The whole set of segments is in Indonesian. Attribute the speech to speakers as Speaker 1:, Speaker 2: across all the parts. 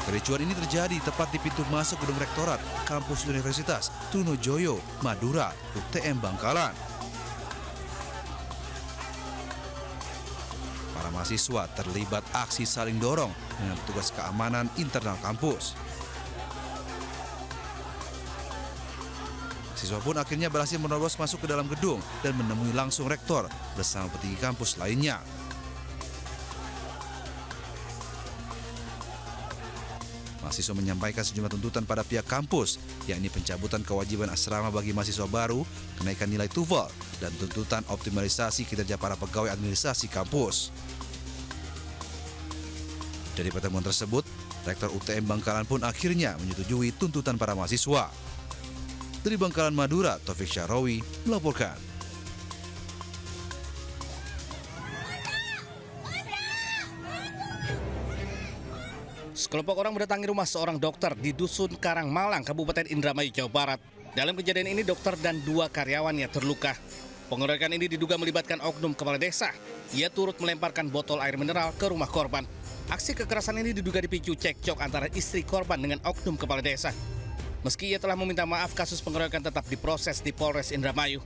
Speaker 1: Kericuan ini terjadi tepat di pintu masuk gedung rektorat kampus Universitas Trunojoyo, Madura, UTM Bangkalan. Para mahasiswa terlibat aksi saling dorong dengan petugas keamanan internal kampus. Siswa pun akhirnya berhasil menerobos masuk ke dalam gedung dan menemui langsung rektor bersama petinggi kampus lainnya. Mahasiswa menyampaikan sejumlah tuntutan pada pihak kampus, yakni pencabutan kewajiban asrama bagi mahasiswa baru, kenaikan nilai TOEFL, dan tuntutan optimalisasi kinerja para pegawai administrasi kampus. Dari pertemuan tersebut, Rektor UTM Bangkalan pun akhirnya menyetujui tuntutan para mahasiswa. Dari Bangkalan, Madura, Taufik Syarawi melaporkan.
Speaker 2: Sekelompok orang mendatangi rumah seorang dokter di Dusun Karangmalang, Kabupaten Indramayu, Jawa Barat. Dalam kejadian ini, dokter dan 2 karyawannya terluka. Pengeroyokan ini diduga melibatkan oknum kepala desa. Ia turut melemparkan botol air mineral ke rumah korban. Aksi kekerasan ini diduga dipicu cekcok antara istri korban dengan oknum kepala desa. Meski ia telah meminta maaf, kasus pengeroyokan tetap diproses di Polres Indramayu.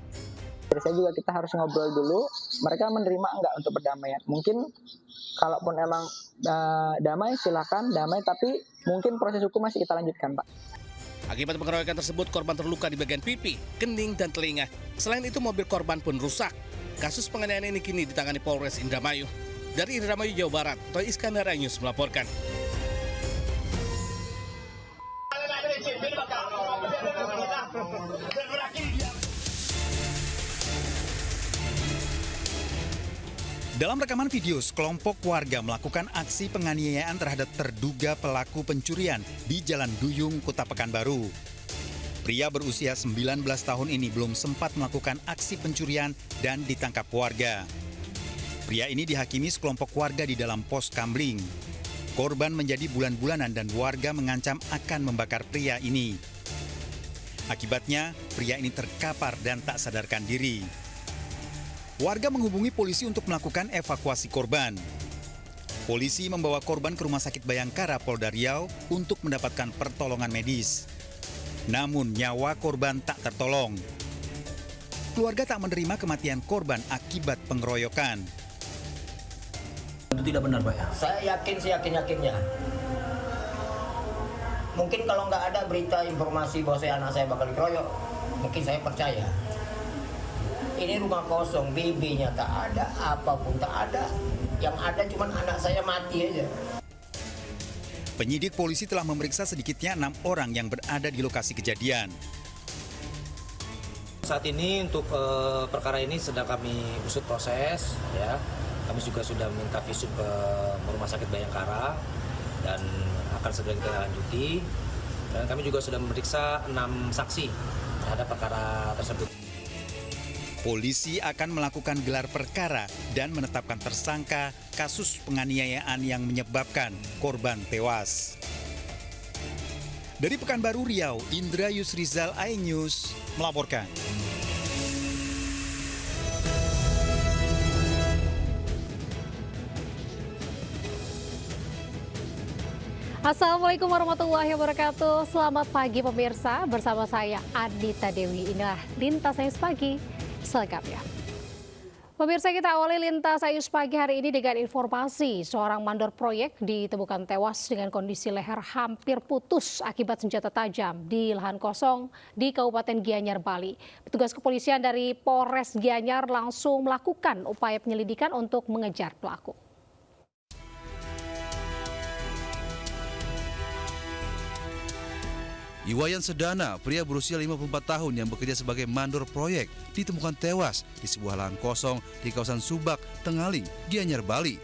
Speaker 3: Saya juga kita harus ngobrol dulu, mereka menerima enggak untuk berdamaian. Mungkin kalaupun emang damai silakan damai, tapi mungkin proses hukum masih kita lanjutkan, Pak.
Speaker 2: Akibat pengeroyokan tersebut, korban terluka di bagian pipi, kening, dan telinga. Selain itu, mobil korban pun rusak. Kasus penganiayaan ini kini ditangani Polres Indramayu. Dari Indramayu, Jawa Barat, Toy Iskandar News melaporkan.
Speaker 4: Dalam rekaman video, sekelompok warga melakukan aksi penganiayaan terhadap terduga pelaku pencurian di Jalan Duyung, Kota Pekanbaru. Pria berusia 19 tahun ini belum sempat melakukan aksi pencurian dan ditangkap warga. Pria ini dihakimi sekelompok warga di dalam pos Kambling. Korban menjadi bulan-bulanan dan warga mengancam akan membakar pria ini. Akibatnya, pria ini terkapar dan tak sadarkan diri. Warga menghubungi polisi untuk melakukan evakuasi korban. Polisi membawa korban ke Rumah Sakit Bayangkara Polda Riau untuk mendapatkan pertolongan medis. Namun nyawa korban tak tertolong. Keluarga tak menerima kematian korban akibat pengeroyokan.
Speaker 5: Itu tidak benar, Pak ya?
Speaker 6: Saya yakin, yakin-yakinnya. Mungkin kalau nggak ada berita informasi bahwa anak saya bakal dikeroyok, mungkin saya percaya. Ini rumah kosong, BB-nya tak ada, apapun tak ada. Yang ada cuma anak saya mati aja.
Speaker 4: Penyidik polisi telah memeriksa sedikitnya 6 orang yang berada di lokasi kejadian.
Speaker 5: Saat ini untuk perkara ini sedang kami usut proses, ya. Kami juga sudah minta visum ke Rumah Sakit Bayangkara dan akan segera kita lanjuti. Dan kami juga sudah memeriksa 6 saksi terhadap perkara tersebut.
Speaker 4: Polisi akan melakukan gelar perkara dan menetapkan tersangka kasus penganiayaan yang menyebabkan korban tewas. Dari Pekanbaru, Riau, Indra Yusrizal, iNews melaporkan.
Speaker 7: Assalamualaikum warahmatullahi wabarakatuh. Selamat pagi pemirsa, bersama saya Adita Dewi. Inilah Lintas Sayus Pagi selengkapnya. Pemirsa, kita awali Lintas Sayus Pagi hari ini dengan informasi seorang mandor proyek ditemukan tewas dengan kondisi leher hampir putus akibat senjata tajam di lahan kosong di Kabupaten Gianyar, Bali. Petugas kepolisian dari Polres Gianyar langsung melakukan upaya penyelidikan untuk mengejar pelaku.
Speaker 1: Iwayan Sedana, pria berusia 54 tahun yang bekerja sebagai mandor proyek, ditemukan tewas di sebuah lahan kosong di kawasan Subak, Tengaling, Gianyar, Bali.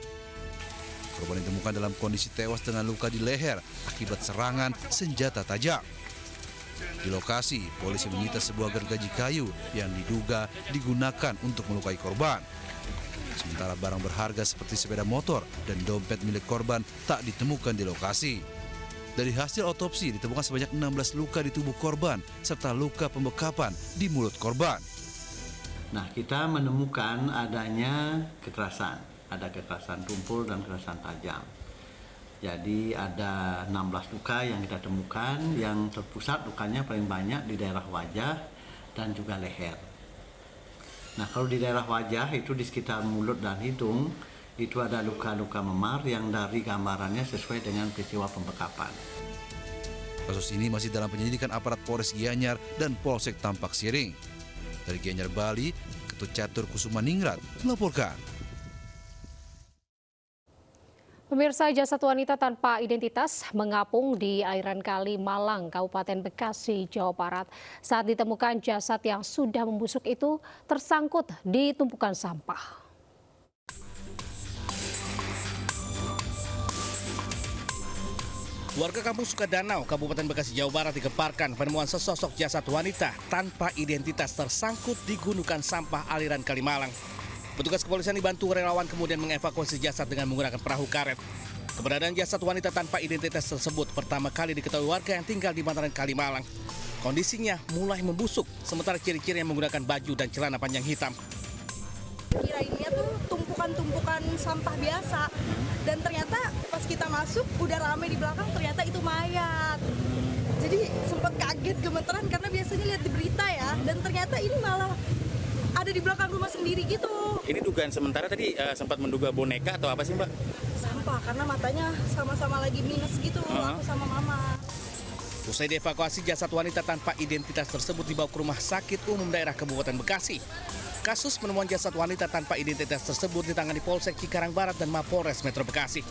Speaker 1: Korban ditemukan dalam kondisi tewas dengan luka di leher akibat serangan senjata tajam. Di lokasi, polisi menyita sebuah gergaji kayu yang diduga digunakan untuk melukai korban. Sementara barang berharga seperti sepeda motor dan dompet milik korban tak ditemukan di lokasi. Dari hasil otopsi ditemukan sebanyak 16 luka di tubuh korban serta luka pembekapan di mulut korban.
Speaker 8: Nah, kita menemukan adanya kekerasan, ada kekerasan tumpul dan kekerasan tajam. Jadi ada 16 luka yang kita temukan, yang terpusat lukanya paling banyak di daerah wajah dan juga leher. Nah, kalau di daerah wajah itu di sekitar mulut dan hidung itu ada luka-luka memar yang dari gambarannya sesuai dengan peristiwa pembekapan.
Speaker 1: Kasus ini masih dalam penyelidikan aparat Polres Gianyar dan Polsek Tampak Siring. Dari Gianyar, Bali, Ketut Catur Kusumaningrat melaporkan.
Speaker 7: Pemirsa, jasad wanita tanpa identitas mengapung di aliran Kali Malang, Kabupaten Bekasi, Jawa Barat. Saat ditemukan, jasad yang sudah membusuk itu tersangkut di tumpukan sampah.
Speaker 2: Warga kampung Sukadanau, Kabupaten Bekasi, Jawa Barat digemparkan penemuan sesosok jasad wanita tanpa identitas tersangkut di gundukan sampah aliran Kali Malang. Petugas kepolisian dibantu relawan kemudian mengevakuasi jasad dengan menggunakan perahu karet. Keberadaan jasad wanita tanpa identitas tersebut pertama kali diketahui warga yang tinggal di bantaran Kali Malang. Kondisinya mulai membusuk, sementara ciri-ciri yang menggunakan baju dan celana panjang hitam.
Speaker 9: Kirainnya tuh tumpukan sampah biasa, dan ternyata pas kita masuk udah rame di belakang, ternyata itu mayat. Jadi sempat kaget, gemeteran karena biasanya lihat di berita ya, dan ternyata ini malah ada di belakang rumah sendiri gitu.
Speaker 10: Ini dugaan sementara tadi sempat menduga boneka atau apa sih, Mbak?
Speaker 9: Sampah, karena matanya sama-sama lagi minus gitu, aku sama mama.
Speaker 2: Usai dievakuasi, jasad wanita tanpa identitas tersebut dibawa ke Rumah Sakit Umum Daerah Kabupaten Bekasi. Kasus penemuan jasad wanita tanpa identitas tersebut ditangani Polsek Cikarang Barat dan Mapolres Metro Bekasi.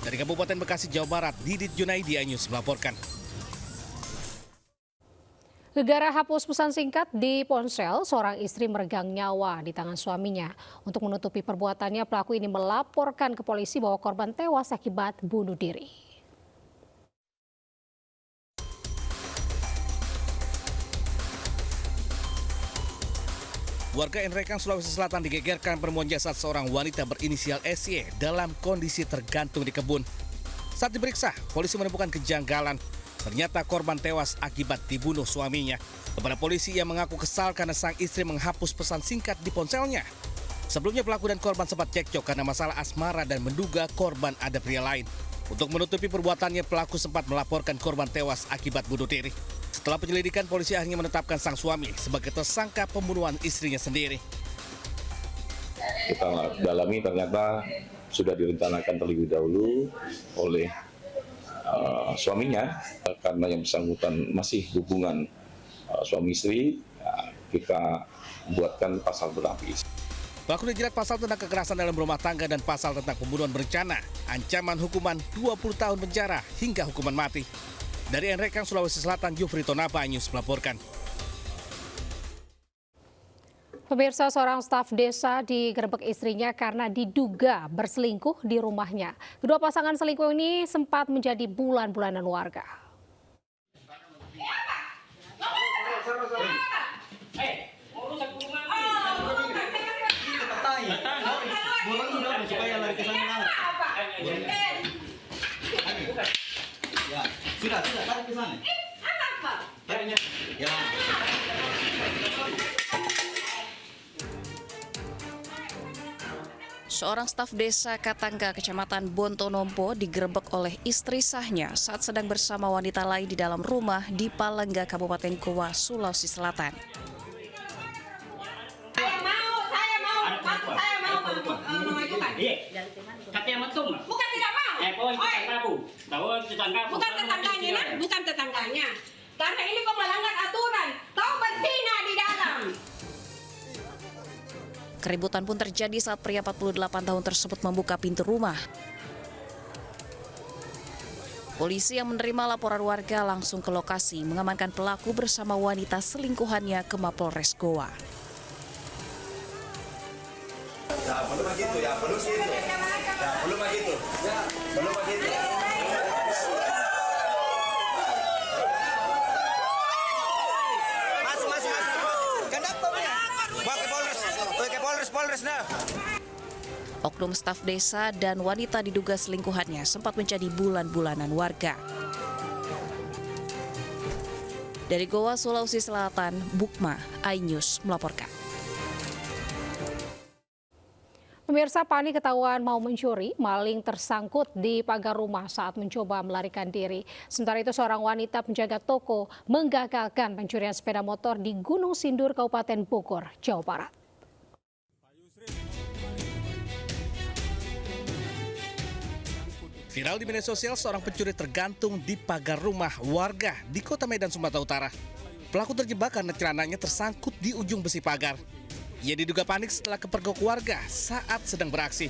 Speaker 2: Dari Kabupaten Bekasi, Jawa Barat, Didit Junaidi, iNews melaporkan.
Speaker 7: Gegara hapus pesan singkat di ponsel, seorang istri meregang nyawa di tangan suaminya. Untuk menutupi perbuatannya, pelaku ini melaporkan ke polisi bahwa korban tewas akibat bunuh diri.
Speaker 2: Warga Enrekang, Sulawesi Selatan digegerkan penemuan jasad seorang wanita berinisial SY dalam kondisi tergantung di kebun. Saat diperiksa, polisi menemukan kejanggalan. Ternyata korban tewas akibat dibunuh suaminya. Kepada polisi, ia mengaku kesal karena sang istri menghapus pesan singkat di ponselnya. Sebelumnya pelaku dan korban sempat cekcok karena masalah asmara dan menduga korban ada pria lain. Untuk menutupi perbuatannya, pelaku sempat melaporkan korban tewas akibat bunuh diri. Setelah penyelidikan, polisi akhirnya menetapkan sang suami sebagai tersangka pembunuhan istrinya sendiri.
Speaker 11: Kita dalami, ternyata sudah direncanakan terlebih dahulu oleh suaminya, karena yang bersangkutan masih hubungan suami istri, kita buatkan pasal berlapis.
Speaker 2: Pelaku dijerat pasal tentang kekerasan dalam rumah tangga dan pasal tentang pembunuhan berencana, ancaman hukuman 20 tahun penjara hingga hukuman mati. Dari Enrekang, Sulawesi Selatan, Jufri Tonapa, iNews melaporkan.
Speaker 7: Pemirsa, seorang staf desa digerebek istrinya karena diduga berselingkuh di rumahnya. Kedua pasangan selingkuh ini sempat menjadi bulan-bulanan warga.
Speaker 8: Sudah, tarik ke sana. Tariknya. Ya.
Speaker 12: Seorang staf desa Katangga, Kecamatan Bontonompo digerebek oleh istri sahnya saat sedang bersama wanita lain di dalam rumah di Palengga, Kabupaten Goa, Sulawesi Selatan.
Speaker 13: Saya mau mengajukan. Bukan tidak mau. Bukan tetangganya, bukan tetangganya. Karena ini kok melanggar aturan. Kau berzina di dalam.
Speaker 12: Keributan pun terjadi saat pria 48 tahun tersebut membuka pintu rumah. Polisi yang menerima laporan warga langsung ke lokasi mengamankan pelaku bersama wanita selingkuhannya ke Mapolres Goa.
Speaker 14: Ya, belum begitu, ya, belum begitu. Ya, belum begitu. Ya, belum begitu. Masuk. Kenapa, ya? Bawa ke Polres, nah.
Speaker 12: Oknum staf desa dan wanita diduga selingkuhannya sempat menjadi bulan-bulanan warga. Dari Goa, Sulawesi Selatan, Bukma, iNews melaporkan.
Speaker 7: Pemirsa, panik ketahuan mau mencuri, maling tersangkut di pagar rumah saat mencoba melarikan diri. Sementara itu seorang wanita penjaga toko menggagalkan pencurian sepeda motor di Gunung Sindur, Kabupaten Bogor, Jawa Barat.
Speaker 2: Viral di media sosial, seorang pencuri tergantung di pagar rumah warga di Kota Medan, Sumatera Utara. Pelaku terjebak karena celananya tersangkut di ujung besi pagar. Ia diduga panik setelah kepergok warga saat sedang beraksi.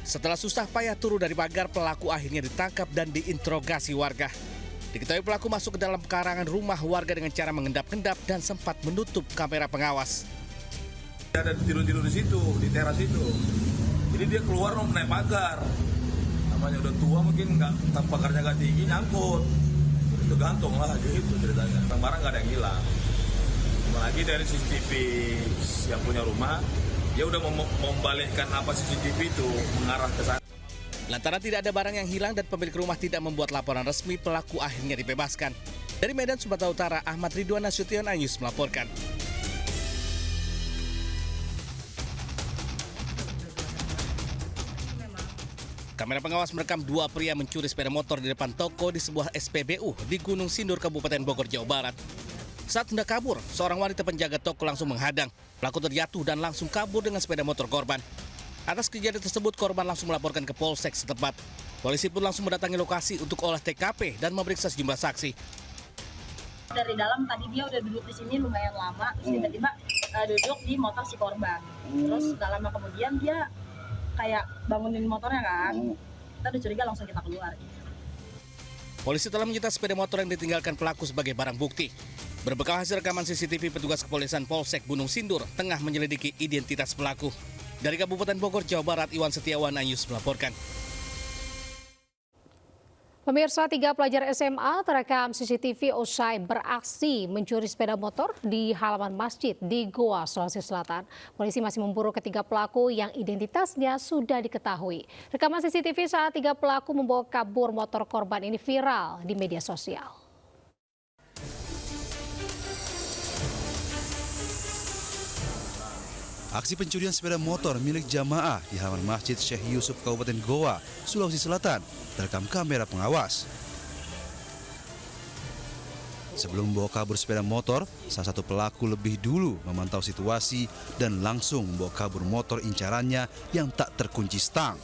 Speaker 2: Setelah susah payah turun dari pagar, pelaku akhirnya ditangkap dan diinterogasi warga. Diketahui pelaku masuk ke dalam pekarangan rumah warga dengan cara mengendap-endap dan sempat menutup kamera pengawas.
Speaker 14: Ada tidur-tidur di situ, di teras itu. Jadi dia keluar mau naik pagar. Namanya udah tua mungkin nggak, pagarnya nggak tinggi, nyangkut. Itu gantung lah gitu ceritanya. Barang nggak ada yang hilang. Lagi dari CCTV yang punya rumah, dia udah membalikkan CCTV itu mengarah ke sana.
Speaker 2: Lantaran tidak ada barang yang hilang dan pemilik rumah tidak membuat laporan resmi, pelaku akhirnya dibebaskan. Dari Medan, Sumatera Utara, Ahmad Ridwan Nasution Ayus melaporkan. Kamera pengawas merekam dua pria mencuri sepeda motor di depan toko di sebuah SPBU di Gunung Sindur, Kabupaten Bogor, Jawa Barat. Saat hendak kabur, seorang wanita penjaga toko langsung menghadang. Pelaku terjatuh dan langsung kabur dengan sepeda motor korban. Atas kejadian tersebut, korban langsung melaporkan ke Polsek setempat. Polisi pun langsung mendatangi lokasi untuk olah TKP dan memeriksa sejumlah saksi.
Speaker 15: Dari dalam tadi dia udah duduk di sini lumayan lama, terus tiba-tiba duduk di motor si korban. Terus gak lama kemudian dia kayak bangunin motornya kan, kita udah curiga, langsung kita keluar.
Speaker 2: Polisi telah menyita sepeda motor yang ditinggalkan pelaku sebagai barang bukti. Berbekal hasil rekaman CCTV, petugas kepolisian Polsek Gunung Sindur tengah menyelidiki identitas pelaku. Dari Kabupaten Bogor, Jawa Barat, Iwan Setiawan Ayus melaporkan.
Speaker 7: Pemirsa, 3 pelajar SMA terekam CCTV usai beraksi mencuri sepeda motor di halaman masjid di Goa, Sulawesi Selatan. Polisi masih memburu ketiga pelaku yang identitasnya sudah diketahui. Rekaman CCTV saat 3 pelaku membawa kabur motor korban ini viral di media sosial.
Speaker 1: Aksi pencurian sepeda motor milik jamaah di halaman Masjid Syekh Yusuf, Kabupaten Goa, Sulawesi Selatan, terekam kamera pengawas. Sebelum membawa kabur sepeda motor, salah satu pelaku lebih dulu memantau situasi dan langsung membawa kabur motor incarannya yang tak terkunci stang.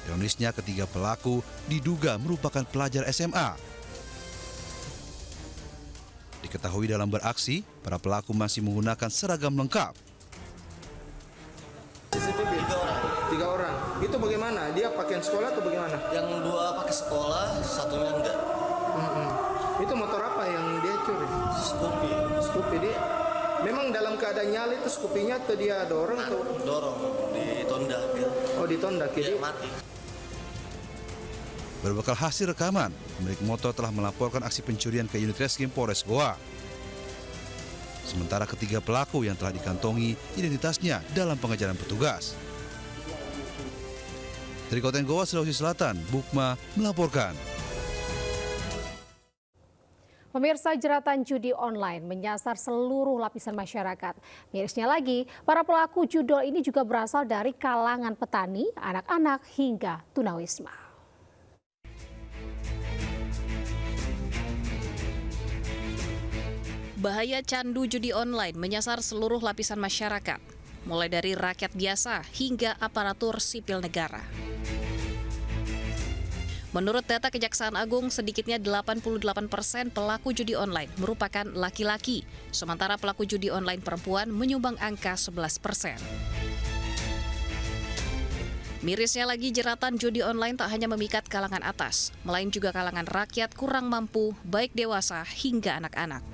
Speaker 1: Ironisnya, ketiga pelaku diduga merupakan pelajar SMA. Diketahui dalam beraksi, para pelaku masih menggunakan seragam lengkap.
Speaker 16: CCTV 3 orang. Itu bagaimana? Dia pakaian sekolah atau bagaimana?
Speaker 17: Yang 2 pakai sekolah, satunya enggak.
Speaker 16: Itu motor apa yang dia curi?
Speaker 17: Scoopy.
Speaker 16: Scoopy. Dia memang dalam keadaan nyala itu Scoopy-nya atau dia dorong atau?
Speaker 17: Dorong, ditondak ya.
Speaker 16: Oh, ditondak. Jadi
Speaker 17: mati.
Speaker 1: Berbekal hasil rekaman, pemilik motor telah melaporkan aksi pencurian ke unit reskrim Polres Goa. Sementara ketiga pelaku yang telah dikantongi identitasnya dalam pengejaran petugas. Dari Kabupaten Goa, Sulawesi Selatan, Bukma melaporkan.
Speaker 7: Pemirsa, jeratan judi online menyasar seluruh lapisan masyarakat. Mirisnya lagi, para pelaku judol ini juga berasal dari kalangan petani, anak-anak, hingga tunawisma.
Speaker 12: Bahaya candu judi online menyasar seluruh lapisan masyarakat, mulai dari rakyat biasa hingga aparatur sipil negara. Menurut data Kejaksaan Agung, sedikitnya 88% pelaku judi online merupakan laki-laki, sementara pelaku judi online perempuan menyumbang angka 11%. Mirisnya lagi, jeratan judi online tak hanya memikat kalangan atas, melainkan juga kalangan rakyat kurang mampu, baik dewasa hingga anak-anak.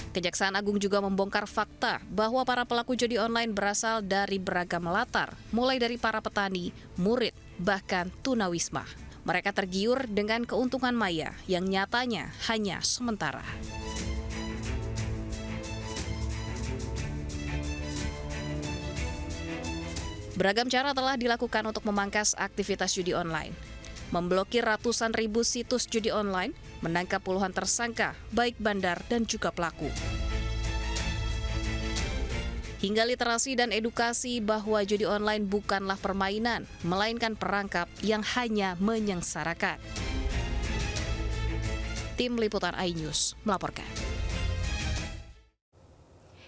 Speaker 12: Kejaksaan Agung juga membongkar fakta bahwa para pelaku judi online berasal dari beragam latar, mulai dari para petani, murid, bahkan tunawisma. Mereka tergiur dengan keuntungan maya yang nyatanya hanya sementara. Beragam cara telah dilakukan untuk memangkas aktivitas judi online. memblokir ratusan ribu situs judi online, menangkap puluhan tersangka, baik bandar dan juga pelaku. Hingga literasi dan edukasi bahwa judi online bukanlah permainan, melainkan perangkap yang hanya menyengsarakan. Tim Liputan iNews melaporkan.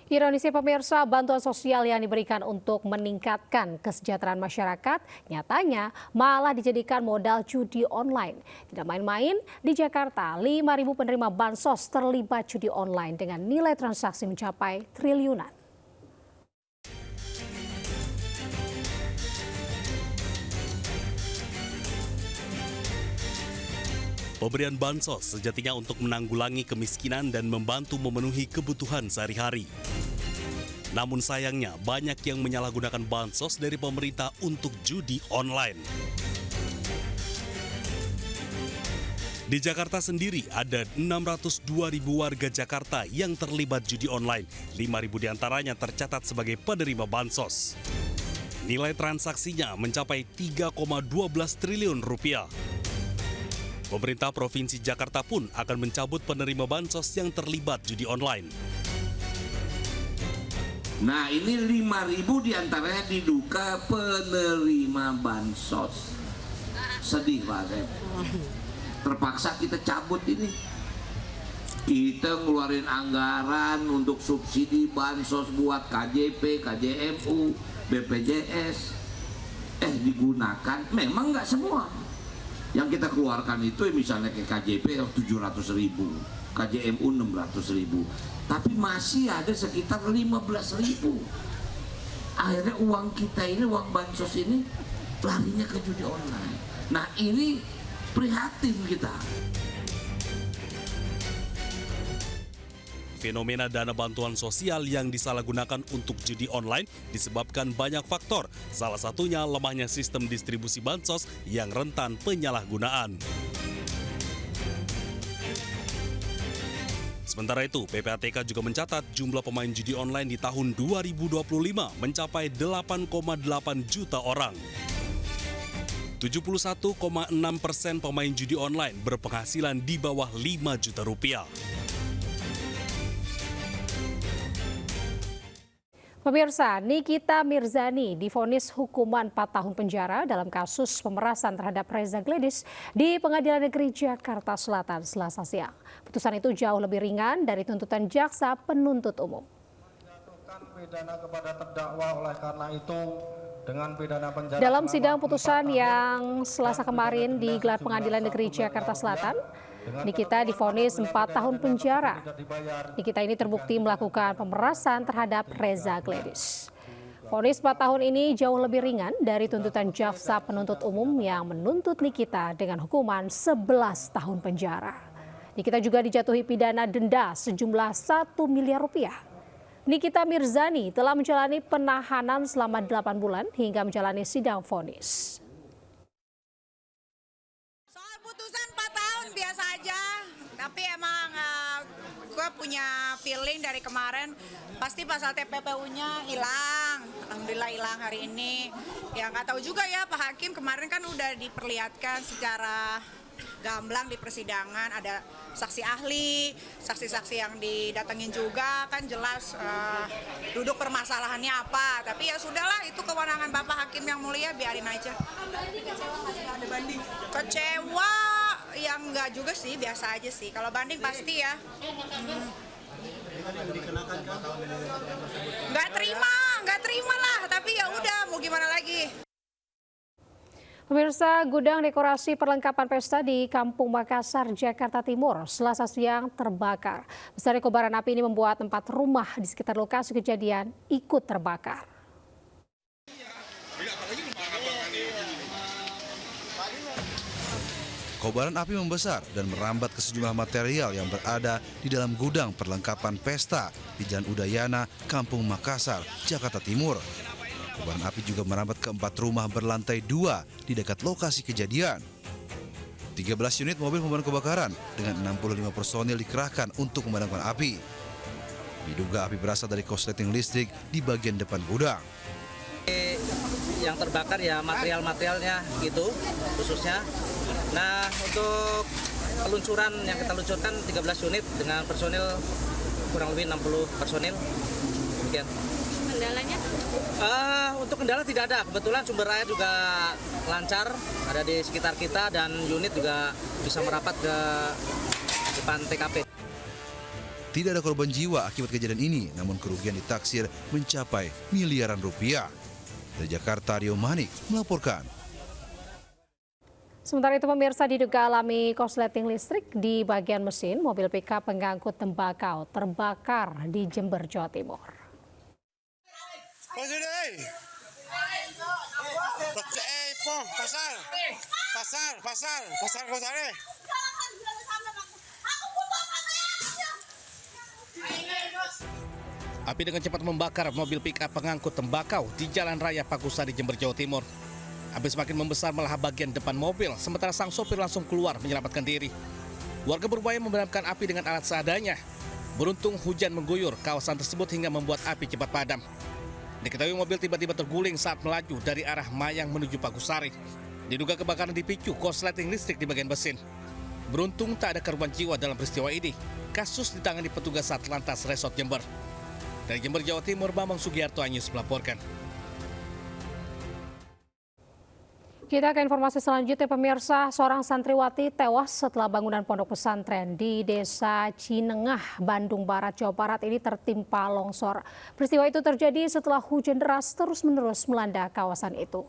Speaker 7: Ironisnya pemirsa, bantuan sosial yang diberikan untuk meningkatkan kesejahteraan masyarakat nyatanya malah dijadikan modal judi online. Tidak main-main, di Jakarta 5.000 penerima bansos terlibat judi online dengan nilai transaksi mencapai triliunan.
Speaker 18: Pemberian bansos sejatinya untuk menanggulangi kemiskinan dan membantu memenuhi kebutuhan sehari-hari. Namun sayangnya banyak yang menyalahgunakan bansos dari pemerintah untuk judi online. Di Jakarta sendiri ada 602.000 warga Jakarta yang terlibat judi online. 5.000 diantaranya tercatat sebagai penerima bansos. Nilai transaksinya mencapai 3,12 triliun rupiah. Pemerintah Provinsi Jakarta pun akan mencabut penerima bansos yang terlibat judi online.
Speaker 19: Nah, ini 5.000 diantaranya diduga penerima bansos. Sedih Pak Asep. Terpaksa kita cabut ini. Kita ngeluarin anggaran untuk subsidi bansos buat KJP, KJMU, BPJS. Digunakan, memang nggak semua. Yang kita keluarkan itu misalnya ke KJP 700.000, KJMU 600.000, tapi masih ada sekitar 15.000. Akhirnya uang kita ini, uang bansos ini larinya ke judi online. Nah ini prihatin kita.
Speaker 18: Fenomena dana bantuan sosial yang disalahgunakan untuk judi online disebabkan banyak faktor. Salah satunya lemahnya sistem distribusi bansos yang rentan penyalahgunaan. Sementara itu, PPATK juga mencatat jumlah pemain judi online di tahun 2025 mencapai 8,8 juta orang. 71,6% pemain judi online berpenghasilan di bawah 5 juta rupiah.
Speaker 7: Pemirsa, Nikita Mirzani divonis hukuman 4 tahun penjara dalam kasus pemerasan terhadap Reza Gledis di Pengadilan Negeri Jakarta Selatan Selasa siang. Putusan itu jauh lebih ringan dari tuntutan jaksa penuntut umum.
Speaker 16: Pidana kepada terdakwa oleh karena itu dengan pidana penjara.
Speaker 7: Dalam sidang putusan yang Selasa kemarin digelar Pengadilan Negeri Jakarta Selatan, Nikita divonis 4 tahun penjara. Nikita ini terbukti melakukan pemerasan terhadap Reza Gledis. Vonis 4 tahun ini jauh lebih ringan dari tuntutan jaksa penuntut umum yang menuntut Nikita dengan hukuman 11 tahun penjara. Nikita juga dijatuhi pidana denda sejumlah 1 miliar rupiah. Nikita Mirzani telah menjalani penahanan selama 8 bulan hingga menjalani sidang vonis.
Speaker 20: Biasa aja, tapi emang gue punya feeling dari kemarin pasti pasal TPPU-nya hilang. Alhamdulillah hilang hari ini. Ya nggak tahu juga ya, Pak Hakim kemarin kan udah diperlihatkan secara gamblang di persidangan, ada saksi ahli, saksi-saksi yang didatengin juga, kan jelas duduk permasalahannya apa. Tapi ya sudahlah, itu kewenangan Bapak Hakim yang mulia, biarin aja. Kecewa yang enggak juga sih, biasa aja sih. Kalau banding pasti ya. Nggak terima lah. Tapi ya udah, mau gimana lagi.
Speaker 7: Pemirsa, gudang dekorasi perlengkapan pesta di Kampung Makassar, Jakarta Timur, Selasa siang terbakar. Besarnya kobaran api ini membuat 4 rumah di sekitar lokasi kejadian ikut terbakar.
Speaker 1: Kobaran api membesar dan merambat ke sejumlah material yang berada di dalam gudang perlengkapan pesta di Jalan Udayana, Kampung Makassar, Jakarta Timur. Kobaran api juga merambat ke 4 rumah berlantai 2 di dekat lokasi kejadian. 13 unit mobil pemadam kebakaran dengan 65 personil dikerahkan untuk memadamkan api. Diduga api berasal dari korsleting listrik di bagian depan gudang.
Speaker 21: Yang terbakar ya material-materialnya gitu, khususnya
Speaker 5: Nah, untuk peluncuran yang kita luncurkan 13 unit dengan personil kurang lebih 60 personil. Demikian.
Speaker 13: Kendalanya?
Speaker 5: Untuk kendala tidak ada. Kebetulan sumber air juga lancar, ada di sekitar kita dan unit juga bisa merapat ke depan TKP.
Speaker 1: Tidak ada korban jiwa akibat kejadian ini, namun kerugian ditaksir mencapai miliaran rupiah. Dari Jakarta, Rio Manik melaporkan.
Speaker 7: Sementara itu pemirsa, diduga alami korsleting listrik di bagian mesin mobil pickup pengangkut tembakau terbakar di Jember, Jawa Timur.
Speaker 2: Api dengan cepat membakar mobil pickup pengangkut tembakau di Jalan Raya Pakusari, Jember, Jawa Timur. Api semakin membesar melahap bagian depan mobil, sementara sang sopir langsung keluar menyelamatkan diri. Warga berupaya memadamkan api dengan alat seadanya. Beruntung hujan mengguyur kawasan tersebut hingga membuat api cepat padam. Diketahui mobil tiba-tiba terguling saat melaju dari arah Mayang menuju Pakusari. Diduga kebakaran dipicu korsleting listrik di bagian mesin. Beruntung tak ada korban jiwa dalam peristiwa ini. Kasus ditangani petugas Satlantas Resort Jember. Dari Jember, Jawa Timur, Bambang Sugiarto Anyus melaporkan.
Speaker 7: Kita ke informasi selanjutnya, pemirsa. Seorang santriwati tewas setelah bangunan pondok pesantren di Desa Cinengah, Bandung Barat, Jawa Barat ini tertimpa longsor. Peristiwa itu terjadi setelah hujan deras terus-menerus melanda kawasan itu.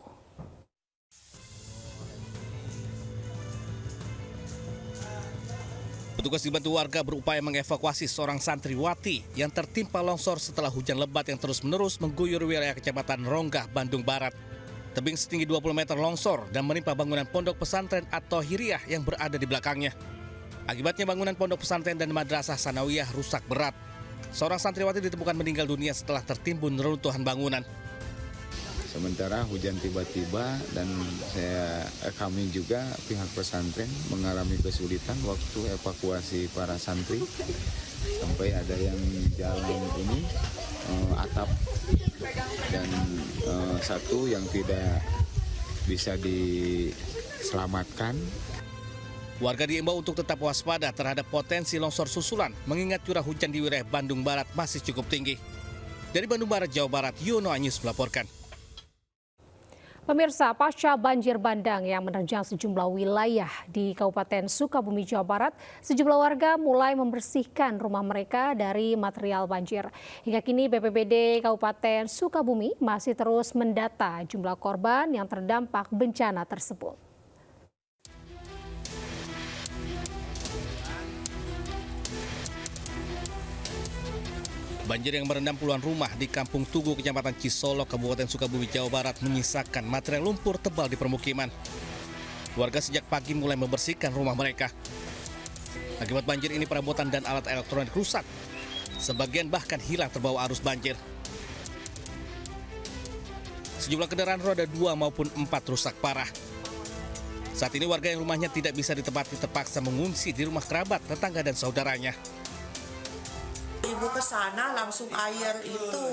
Speaker 2: Petugas dibantu warga berupaya mengevakuasi seorang santriwati yang tertimpa longsor setelah hujan lebat yang terus-menerus mengguyur wilayah Kecamatan Ronggah, Bandung Barat. Tebing setinggi 20 meter longsor dan menimpa bangunan pondok pesantren atau Hiriah yang berada di belakangnya. Akibatnya bangunan pondok pesantren dan madrasah sanawiyah rusak berat. Seorang santriwati ditemukan meninggal dunia setelah tertimbun reruntuhan bangunan.
Speaker 21: Sementara hujan tiba-tiba dan kami juga pihak pesantren mengalami kesulitan waktu evakuasi para santri. Sampai ada yang jalan ini atap dan satu yang tidak bisa diselamatkan.
Speaker 2: Warga diimbau untuk tetap waspada terhadap potensi longsor susulan mengingat curah hujan di wilayah Bandung Barat masih cukup tinggi. Dari Bandung Barat, Jawa Barat, Yono Anyus melaporkan.
Speaker 7: Pemirsa, pasca banjir bandang yang menerjang sejumlah wilayah di Kabupaten Sukabumi, Jawa Barat, sejumlah warga mulai membersihkan rumah mereka dari material banjir. Hingga kini BPBD Kabupaten Sukabumi masih terus mendata jumlah korban yang terdampak bencana tersebut.
Speaker 2: Banjir yang merendam puluhan rumah di Kampung Tugu, Kecamatan Cisolok, Kabupaten Sukabumi, Jawa Barat menyisakan material lumpur tebal di permukiman. Warga sejak pagi mulai membersihkan rumah mereka. Akibat banjir ini perabotan dan alat elektronik rusak. Sebagian bahkan hilang terbawa arus banjir. Sejumlah kendaraan roda 2 maupun 4 rusak parah. Saat ini warga yang rumahnya tidak bisa ditempati terpaksa mengungsi di rumah kerabat, tetangga dan saudaranya.
Speaker 22: Ibu ke sana langsung air itu.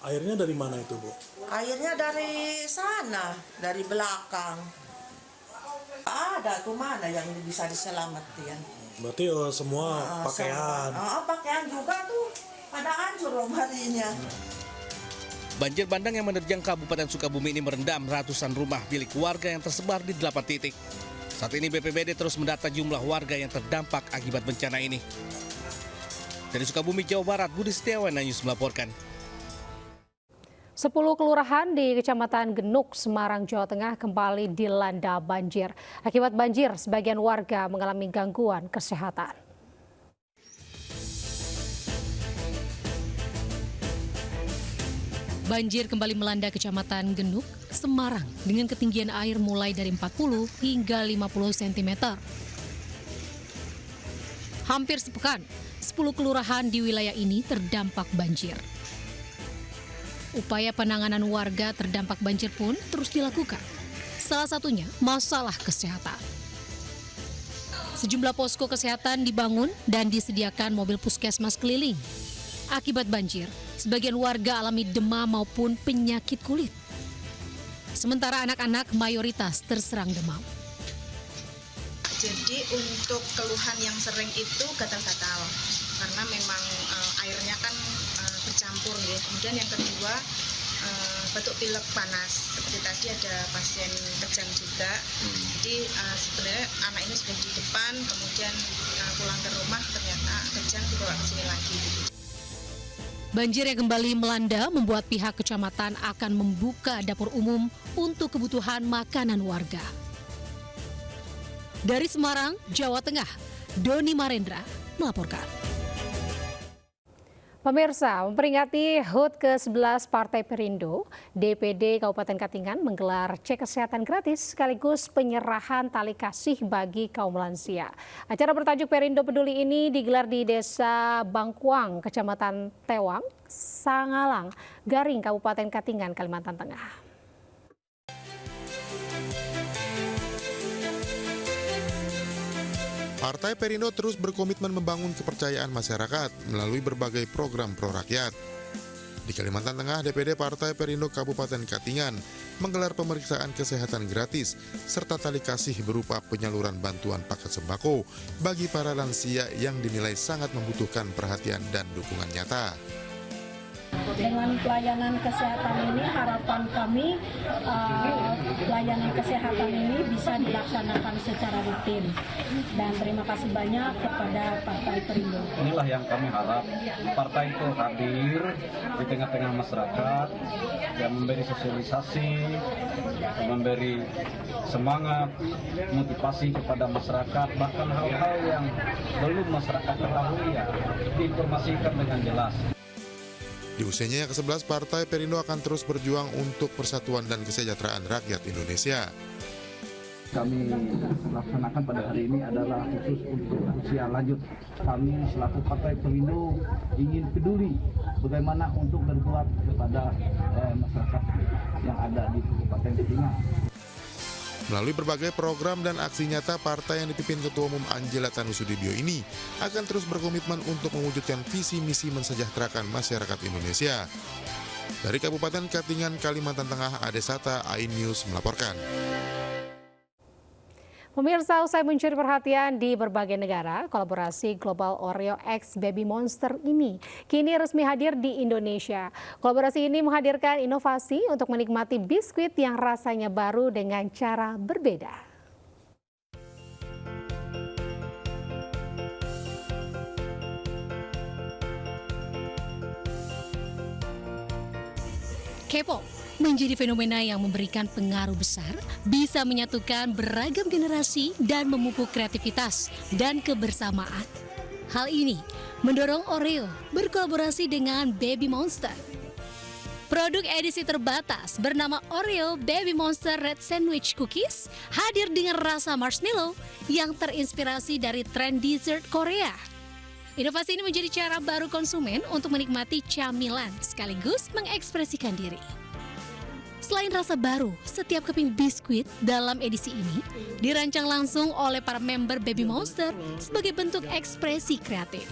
Speaker 23: Airnya dari mana itu, Bu?
Speaker 22: Airnya dari sana, dari belakang. Ada tuh mana yang bisa diselamatin.
Speaker 23: Berarti semua pakaian.
Speaker 22: Pakaian juga tuh pada hancur lemarinya.
Speaker 2: Banjir bandang yang menerjang Kabupaten Sukabumi ini merendam ratusan rumah milik warga yang tersebar di 8 titik. Saat ini BPBD terus mendata jumlah warga yang terdampak akibat bencana ini. Dari Sukabumi, Jawa Barat, Budi Setiawan Anyus melaporkan.
Speaker 7: 10 kelurahan di Kecamatan Genuk, Semarang, Jawa Tengah kembali dilanda banjir. Akibat banjir, sebagian warga mengalami gangguan kesehatan.
Speaker 24: Banjir kembali melanda Kecamatan Genuk, Semarang dengan ketinggian air mulai dari 40 hingga 50 cm. Hampir sepekan, 10 kelurahan di wilayah ini terdampak banjir. Upaya penanganan warga terdampak banjir pun terus dilakukan. Salah satunya masalah kesehatan. Sejumlah posko kesehatan dibangun dan disediakan mobil puskesmas keliling. Akibat banjir, sebagian warga alami demam maupun penyakit kulit. Sementara anak-anak mayoritas terserang demam.
Speaker 3: Jadi untuk keluhan yang sering itu gatal-gatal karena memang airnya kan bercampur ya. Kemudian yang kedua batuk pilek panas. Seperti tadi ada pasien kejang juga. Jadi sebenarnya anak ini sudah di depan, kemudian pulang ke rumah ternyata kejang dibawa ke sini lagi.
Speaker 24: Banjir yang kembali melanda membuat pihak kecamatan akan membuka dapur umum untuk kebutuhan makanan warga. Dari Semarang, Jawa Tengah, Doni Marendra melaporkan.
Speaker 7: Pemirsa, memperingati HUT ke-11 Partai Perindo, DPD Kabupaten Katingan menggelar cek kesehatan gratis sekaligus penyerahan tali kasih bagi kaum lansia. Acara bertajuk Perindo Peduli ini digelar di Desa Bangkuang, Kecamatan Tewang, Sangalang, Garing, Kabupaten Katingan, Kalimantan Tengah.
Speaker 4: Partai Perindo terus berkomitmen membangun kepercayaan masyarakat melalui berbagai program pro-rakyat. Di Kalimantan Tengah, DPD Partai Perindo Kabupaten Katingan menggelar pemeriksaan kesehatan gratis serta tali kasih berupa penyaluran bantuan paket sembako bagi para lansia yang dinilai sangat membutuhkan perhatian dan dukungan nyata.
Speaker 15: Dengan pelayanan kesehatan ini harapan kami pelayanan kesehatan ini bisa dilaksanakan secara rutin, dan terima kasih banyak kepada Partai Perindo.
Speaker 6: Inilah yang kami harap, partai itu hadir di tengah-tengah masyarakat yang memberi sosialisasi, memberi semangat, motivasi kepada masyarakat, bahkan hal-hal yang belum masyarakat ketahui ya diinformasikan dengan jelas.
Speaker 4: Di usianya yang ke-11, Partai Perindo akan terus berjuang untuk persatuan dan kesejahteraan rakyat Indonesia.
Speaker 6: Kami laksanakan pada hari ini adalah khusus untuk usia lanjut. Kami selaku Partai Perindo ingin peduli bagaimana untuk berbuat kepada masyarakat yang ada di Kabupaten Katingan.
Speaker 4: Melalui berbagai program dan aksi nyata, partai yang dipimpin Ketua Umum Angela Tanusudibyo ini akan terus berkomitmen untuk mewujudkan visi misi mensejahterakan masyarakat Indonesia. Dari Kabupaten Katingan, Kalimantan Tengah, Adesata, iNews melaporkan.
Speaker 7: Pemirsa, usai mencuri perhatian di berbagai negara, kolaborasi Global Oreo X Baby Monster ini kini resmi hadir di Indonesia. Kolaborasi ini menghadirkan inovasi untuk menikmati biskuit yang rasanya baru dengan cara berbeda.
Speaker 24: K-pop menjadi fenomena yang memberikan pengaruh besar, bisa menyatukan beragam generasi dan memupuk kreativitas dan kebersamaan. Hal ini mendorong Oreo berkolaborasi dengan Baby Monster. Produk edisi terbatas bernama Oreo Baby Monster Red Sandwich Cookies hadir dengan rasa marshmallow yang terinspirasi dari tren dessert Korea. Inovasi ini menjadi cara baru konsumen untuk menikmati camilan sekaligus mengekspresikan diri. Selain rasa baru, setiap keping biskuit dalam edisi ini dirancang langsung oleh para member Baby Monster sebagai bentuk ekspresi kreatif.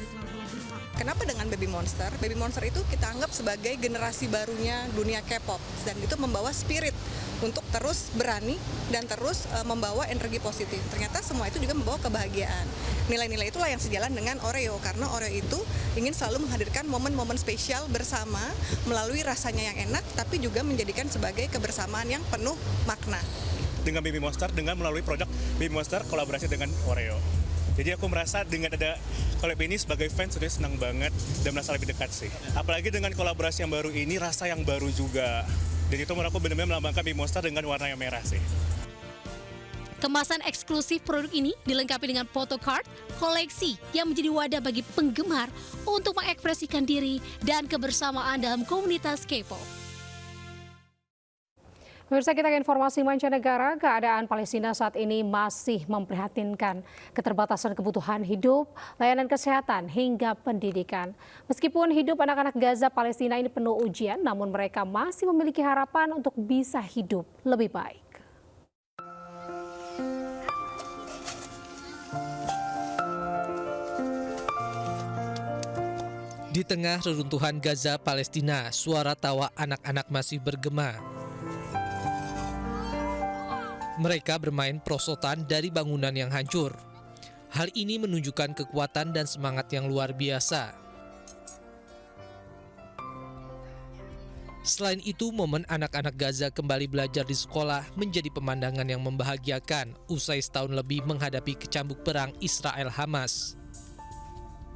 Speaker 10: Kenapa dengan Baby Monster? Baby Monster itu kita anggap sebagai generasi barunya dunia K-pop, dan itu membawa spirit untuk terus berani dan terus membawa energi positif. Ternyata semua itu juga membawa kebahagiaan. Nilai-nilai itulah yang sejalan dengan Oreo, karena Oreo itu ingin selalu menghadirkan momen-momen spesial bersama melalui rasanya yang enak, tapi juga menjadikan sebagai kebersamaan yang penuh makna.
Speaker 25: Dengan Baby Monster, dengan melalui produk Baby Monster kolaborasi dengan Oreo. Jadi aku merasa dengan ada collab ini sebagai fans sudah senang banget dan merasa lebih dekat sih. Apalagi dengan kolaborasi yang baru ini, rasa yang baru juga. Dan itu menurut aku benar-benar melambangkan Baby Monster dengan warna yang merah sih.
Speaker 24: Kemasan eksklusif produk ini dilengkapi dengan photocard koleksi yang menjadi wadah bagi penggemar untuk mengekspresikan diri dan kebersamaan dalam komunitas K-pop.
Speaker 7: Pemirsa, kita ke informasi mancanegara. Keadaan Palestina saat ini masih memprihatinkan. Keterbatasan kebutuhan hidup, layanan kesehatan, hingga pendidikan. Meskipun hidup anak-anak Gaza Palestina ini penuh ujian, namun mereka masih memiliki harapan untuk bisa hidup lebih baik.
Speaker 26: Di tengah reruntuhan Gaza Palestina, suara tawa anak-anak masih bergema. Mereka bermain perosotan dari bangunan yang hancur. Hal ini menunjukkan kekuatan dan semangat yang luar biasa. Selain itu, momen anak-anak Gaza kembali belajar di sekolah menjadi pemandangan yang membahagiakan usai setahun lebih menghadapi kecambuk perang Israel-Hamas.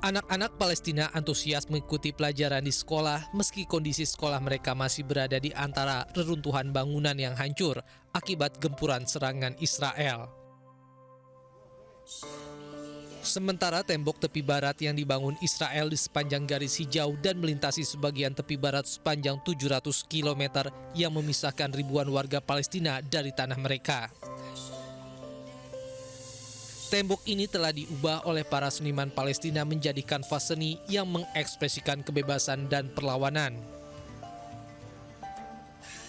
Speaker 26: Anak-anak Palestina antusias mengikuti pelajaran di sekolah meski kondisi sekolah mereka masih berada di antara reruntuhan bangunan yang hancur akibat gempuran serangan Israel. Sementara tembok tepi barat yang dibangun Israel di sepanjang garis hijau dan melintasi sebagian tepi barat sepanjang 700 km yang memisahkan ribuan warga Palestina dari tanah mereka. Tembok ini telah diubah oleh para seniman Palestina menjadi kanvas seni yang mengekspresikan kebebasan dan perlawanan.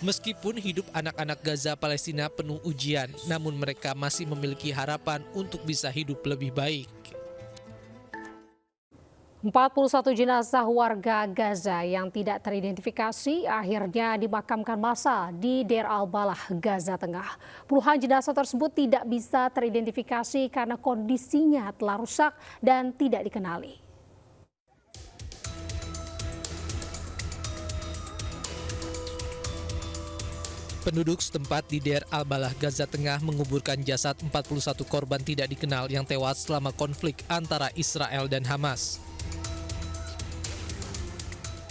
Speaker 26: Meskipun hidup anak-anak Gaza Palestina penuh ujian, namun mereka masih memiliki harapan untuk bisa hidup lebih baik.
Speaker 7: 41 jenazah warga Gaza yang tidak teridentifikasi akhirnya dimakamkan massal di Deir al-Balah, Gaza Tengah. Puluhan jenazah tersebut tidak bisa teridentifikasi karena kondisinya telah rusak dan tidak dikenali.
Speaker 26: Penduduk setempat di Deir al-Balah, Gaza Tengah menguburkan jasad 41 korban tidak dikenal yang tewas selama konflik antara Israel dan Hamas.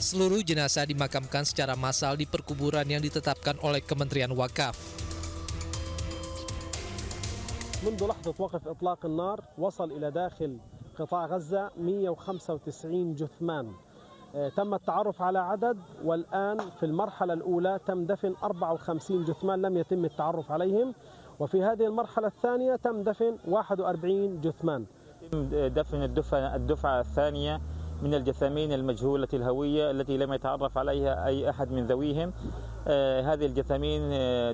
Speaker 26: Seluruh jenazah dimakamkan secara massal di perkuburan yang ditetapkan oleh Kementerian Wakaf.
Speaker 8: منذ لحظة وقف إطلاق النار وصل إلى داخل قطاع غزة 195 جثمان. تم التعرف على عدد والآن في المرحلة الأولى تم دفن 54 جثمان لم يتم التعرف عليهم وفي هذه المرحلة الثانية تم دفن 41 جثمان.
Speaker 9: دفن الدفعة الثانية من الجثامين المجهولة الهوية التي لم يتعرف عليها أي أحد من ذويهم. هذه الجثامين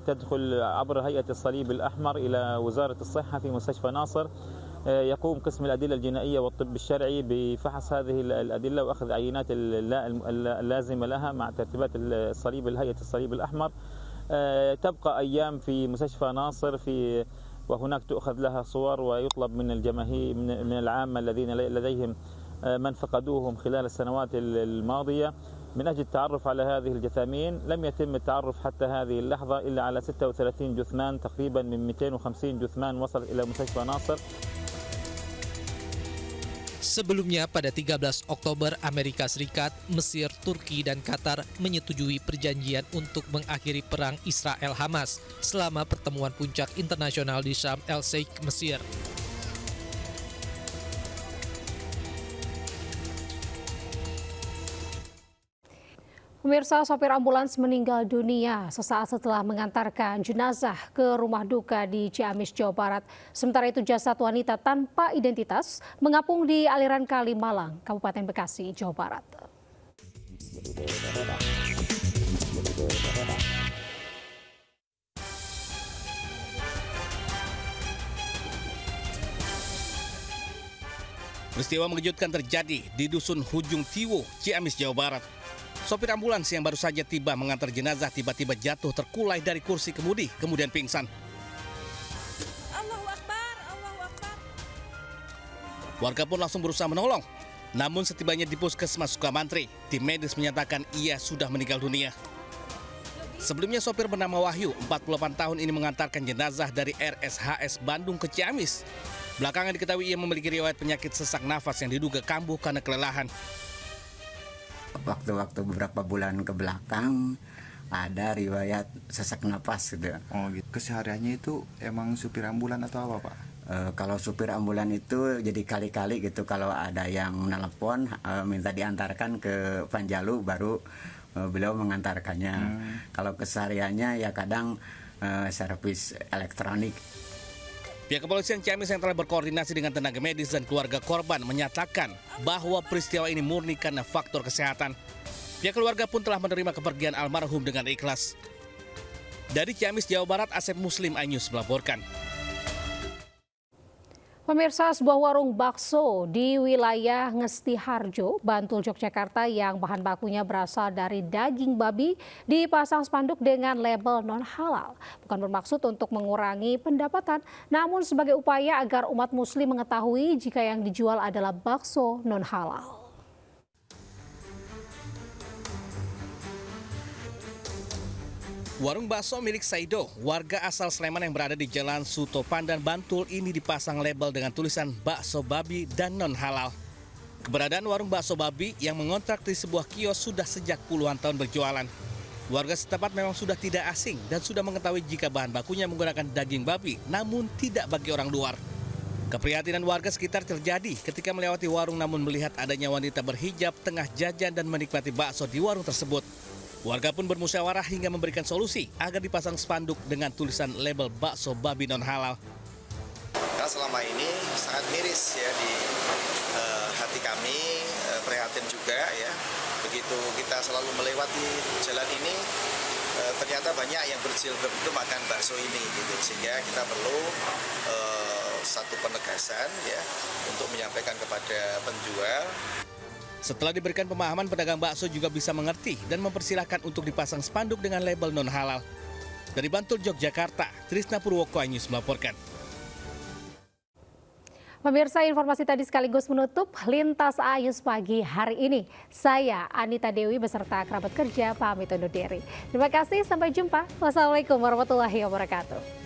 Speaker 9: تدخل عبر هيئة الصليب الأحمر إلى وزارة الصحة في مستشفى ناصر. يقوم قسم الأدلة الجنائية والطب الشرعي بفحص هذه الأدلة وأخذ عينات اللازمة لها مع ترتيبات الصليب هيئة الصليب الأحمر. تبقى أيام في مستشفى ناصر وهناك تؤخذ لها صور ويطلب من الجماهير من العامة الذين لديهم من فقدوهم خلال السنوات الماضية من أجل التعرف على هذه الجثامين. لم يتم التعرف حتى هذه اللحظة إلا على 36 جثمان تقريبا من 250 جثمان وصلت إلى مستشفى ناصر.
Speaker 26: Sebelumnya pada 13 Oktober, Amerika Serikat, Mesir, Turki, dan Qatar menyetujui perjanjian untuk mengakhiri perang Israel-Hamas selama pertemuan puncak internasional di Sharm el-Sheikh, Mesir.
Speaker 7: Pemirsa, sopir ambulans meninggal dunia sesaat setelah mengantarkan jenazah ke rumah duka di Ciamis, Jawa Barat. Sementara itu jasad wanita tanpa identitas mengapung di aliran Kali Malang, Kabupaten Bekasi, Jawa Barat.
Speaker 2: Peristiwa mengejutkan terjadi di Dusun Hujung Tiwo, Ciamis, Jawa Barat. Sopir ambulans yang baru saja tiba mengantar jenazah tiba-tiba jatuh terkulai dari kursi kemudi, kemudian pingsan.
Speaker 20: Allahu Akbar, Allahu Akbar.
Speaker 2: Warga pun langsung berusaha menolong. Namun setibanya di Puskesmas Sukamantri, tim medis menyatakan ia sudah meninggal dunia. Sebelumnya sopir bernama Wahyu, 48 tahun ini mengantarkan jenazah dari RSHS Bandung ke Ciamis. Belakangan diketahui ia memiliki riwayat penyakit sesak nafas yang diduga kambuh karena kelelahan.
Speaker 11: Waktu-waktu beberapa bulan ke belakang ada riwayat sesak napas gitu.
Speaker 12: Oh gitu. Kesehariannya itu emang supir ambulan atau apa, Pak?
Speaker 11: Kalau supir ambulan itu jadi kali-kali gitu kalau ada yang nelpon minta diantarkan ke Panjalu baru beliau mengantarkannya. Kalau kesehariannya ya kadang servis elektronik.
Speaker 2: Pihak kepolisian Ciamis yang telah berkoordinasi dengan tenaga medis dan keluarga korban menyatakan bahwa peristiwa ini murni karena faktor kesehatan. Pihak keluarga pun telah menerima kepergian almarhum dengan ikhlas. Dari Ciamis, Jawa Barat, Asep Muslim, iNews melaporkan.
Speaker 7: Pemirsa, sebuah warung bakso di wilayah Ngesti Harjo, Bantul, Yogyakarta yang bahan bakunya berasal dari daging babi dipasang spanduk dengan label non-halal. Bukan bermaksud untuk mengurangi pendapatan, namun sebagai upaya agar umat muslim mengetahui jika yang dijual adalah bakso non-halal.
Speaker 2: Warung bakso milik Saido, warga asal Sleman yang berada di Jalan Suto Pandan, Bantul ini dipasang label dengan tulisan bakso babi dan non-halal. Keberadaan warung bakso babi yang mengontrak di sebuah kios sudah sejak puluhan tahun berjualan. Warga setempat memang sudah tidak asing dan sudah mengetahui jika bahan bakunya menggunakan daging babi, namun tidak bagi orang luar. Keprihatinan warga sekitar terjadi ketika melewati warung namun melihat adanya wanita berhijab tengah jajan dan menikmati bakso di warung tersebut. Warga pun bermusyawarah hingga memberikan solusi agar dipasang spanduk dengan tulisan label bakso babi non-halal.
Speaker 13: Karena selama ini sangat miris ya di hati kami, prihatin juga ya. Begitu kita selalu melewati jalan ini, ternyata banyak yang berjilbab itu makan bakso ini gitu. Sehingga kita perlu satu penegasan ya untuk menyampaikan kepada penjual.
Speaker 2: Setelah diberikan pemahaman, pedagang bakso juga bisa mengerti dan mempersilahkan untuk dipasang spanduk dengan label non-halal. Dari Bantul, Yogyakarta, Trisna Purwoko News melaporkan.
Speaker 7: Pemirsa, informasi tadi sekaligus menutup Lintas Ayus pagi hari ini. Saya Anita Dewi beserta kerabat kerja pamit undur diri. Terima kasih, sampai jumpa. Wassalamualaikum warahmatullahi wabarakatuh.